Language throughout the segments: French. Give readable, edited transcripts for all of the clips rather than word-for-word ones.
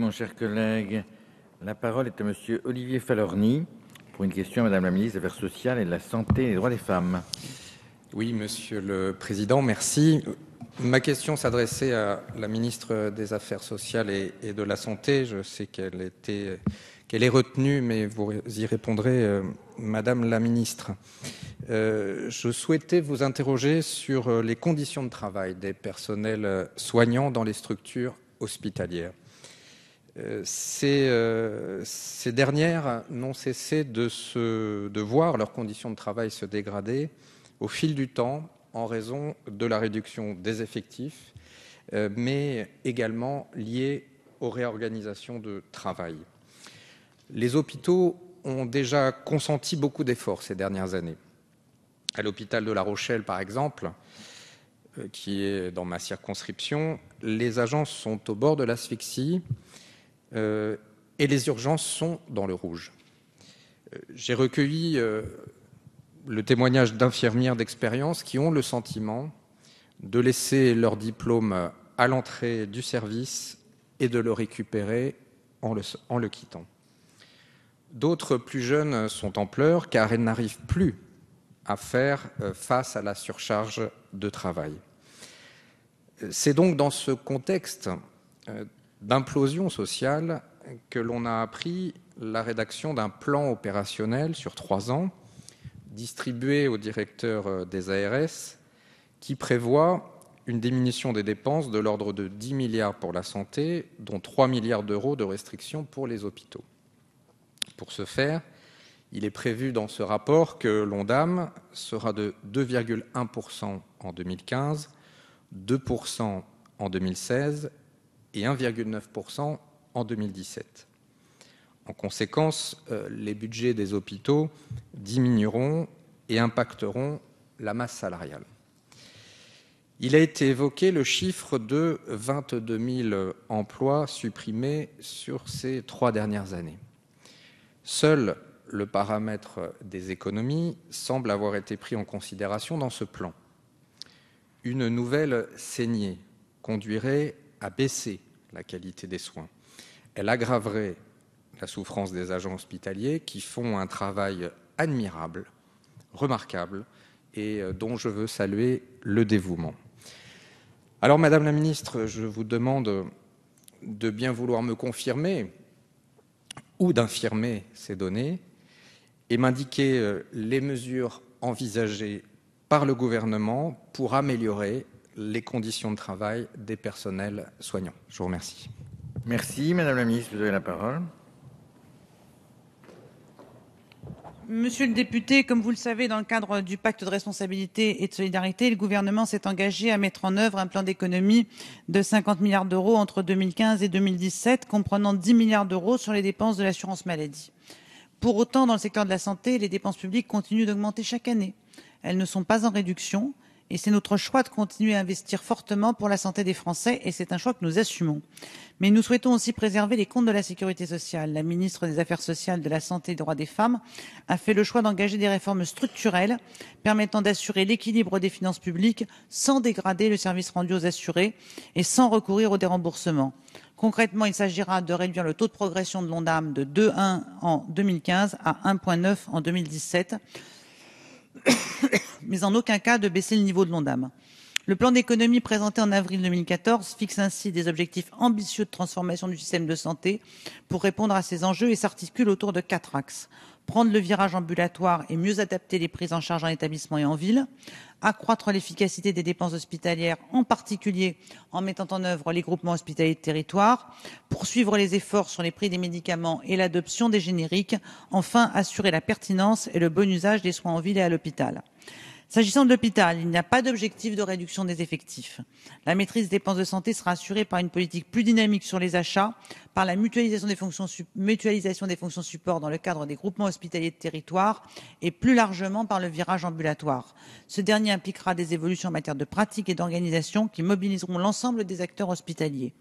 mon cher collègue. La parole est à monsieur Olivier Falorni pour une question à madame la ministre des Affaires sociales et de la Santé et des droits des femmes. Oui, monsieur le président, merci. Ma question s'adressait à la ministre des Affaires sociales et de la Santé. Je sais qu'elle est retenue, mais vous y répondrez, madame la ministre. Je souhaitais vous interroger sur les conditions de travail des personnels soignants dans les structures hospitalières. Ces dernières n'ont cessé de voir leurs conditions de travail se dégrader au fil du temps en raison de la réduction des effectifs, mais également liée aux réorganisations de travail. Les hôpitaux ont déjà consenti beaucoup d'efforts ces dernières années. À l'hôpital de La Rochelle, par exemple, qui est dans ma circonscription, les agents sont au bord de l'asphyxie et les urgences sont dans le rouge. J'ai recueilli le témoignage d'infirmières d'expérience qui ont le sentiment de laisser leur diplôme à l'entrée du service et de le récupérer en le quittant. D'autres plus jeunes sont en pleurs car elles n'arrivent plus à faire face à la surcharge de travail. C'est donc dans ce contexte d'implosion sociale que l'on a appris la rédaction d'un plan opérationnel sur 3 ans distribué aux directeurs des ARS qui prévoit une diminution des dépenses de l'ordre de 10 milliards pour la santé, dont 3 milliards d'euros de restrictions pour les hôpitaux. Pour ce faire, il est prévu dans ce rapport que l'ONDAM sera de 2,1% en 2015, 2% en 2016 et 1,9% en 2017. En conséquence, les budgets des hôpitaux diminueront et impacteront la masse salariale. Il a été évoqué le chiffre de 22 000 emplois supprimés sur ces 3 dernières années. Seul le paramètre des économies semble avoir été pris en considération dans ce plan. Une nouvelle saignée conduirait à baisser la qualité des soins. Elle aggraverait la souffrance des agents hospitaliers qui font un travail admirable, remarquable et dont je veux saluer le dévouement. Alors, Madame la Ministre, je vous demande de bien vouloir me confirmer ou d'infirmer ces données et m'indiquer les mesures envisagées par le gouvernement pour améliorer les conditions de travail des personnels soignants. Je vous remercie. Merci, Madame la Ministre, vous avez la parole. Monsieur le député, comme vous le savez, dans le cadre du pacte de responsabilité et de solidarité, le gouvernement s'est engagé à mettre en œuvre un plan d'économie de 50 milliards d'euros entre 2015 et 2017, comprenant 10 milliards d'euros sur les dépenses de l'assurance maladie. Pour autant, dans le secteur de la santé, les dépenses publiques continuent d'augmenter chaque année. Elles ne sont pas en réduction. Et c'est notre choix de continuer à investir fortement pour la santé des Français et c'est un choix que nous assumons. Mais nous souhaitons aussi préserver les comptes de la sécurité sociale. La ministre des Affaires sociales, de la Santé et des droits des femmes a fait le choix d'engager des réformes structurelles permettant d'assurer l'équilibre des finances publiques sans dégrader le service rendu aux assurés et sans recourir au déremboursement. Concrètement, il s'agira de réduire le taux de progression de l'ONDAM de 2,1 en 2015 à 1,9 en 2017. Mais en aucun cas de baisser le niveau de l'ONDAM. Le plan d'économie présenté en avril 2014 fixe ainsi des objectifs ambitieux de transformation du système de santé pour répondre à ces enjeux et s'articule autour de 4 axes. Prendre le virage ambulatoire et mieux adapter les prises en charge en établissement et en ville, accroître l'efficacité des dépenses hospitalières, en particulier en mettant en œuvre les groupements hospitaliers de territoire, poursuivre les efforts sur les prix des médicaments et l'adoption des génériques, enfin assurer la pertinence et le bon usage des soins en ville et à l'hôpital. S'agissant de l'hôpital, il n'y a pas d'objectif de réduction des effectifs. La maîtrise des dépenses de santé sera assurée par une politique plus dynamique sur les achats, par la mutualisation des fonctions support dans le cadre des groupements hospitaliers de territoire et plus largement par le virage ambulatoire. Ce dernier impliquera des évolutions en matière de pratique et d'organisation qui mobiliseront l'ensemble des acteurs hospitaliers.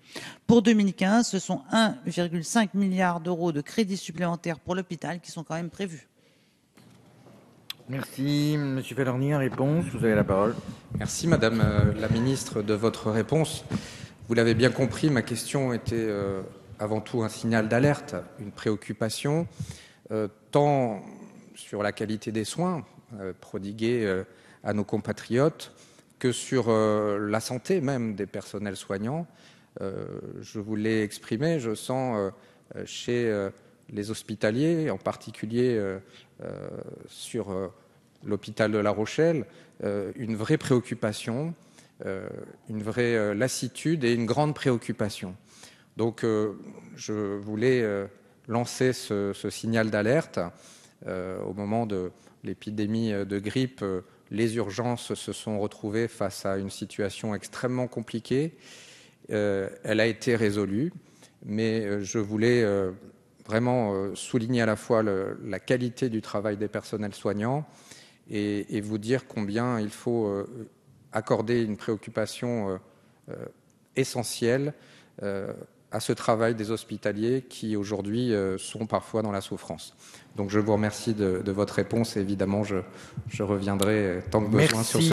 Pour 2015, ce sont 1,5 milliard d'euros de crédits supplémentaires pour l'hôpital qui sont quand même prévus. Merci. Monsieur Falorni, en réponse, vous avez la parole. Merci, Madame la Ministre, de votre réponse. Vous l'avez bien compris, ma question était avant tout un signal d'alerte, une préoccupation, tant sur la qualité des soins prodigués à nos compatriotes que sur la santé même des personnels soignants. Je vous l'ai exprimé, je sens chez les hospitaliers, en particulier sur l'hôpital de La Rochelle, une vraie préoccupation, une vraie lassitude et une grande préoccupation. Donc je voulais lancer ce signal d'alerte. Au moment de l'épidémie de grippe, les urgences se sont retrouvées face à une situation extrêmement compliquée. Elle a été résolue, mais je voulais vraiment souligner à la fois la qualité du travail des personnels soignants et vous dire combien il faut accorder une préoccupation essentielle à ce travail des hospitaliers qui aujourd'hui sont parfois dans la souffrance. Donc je vous remercie de votre réponse et évidemment je reviendrai tant que besoin sur ce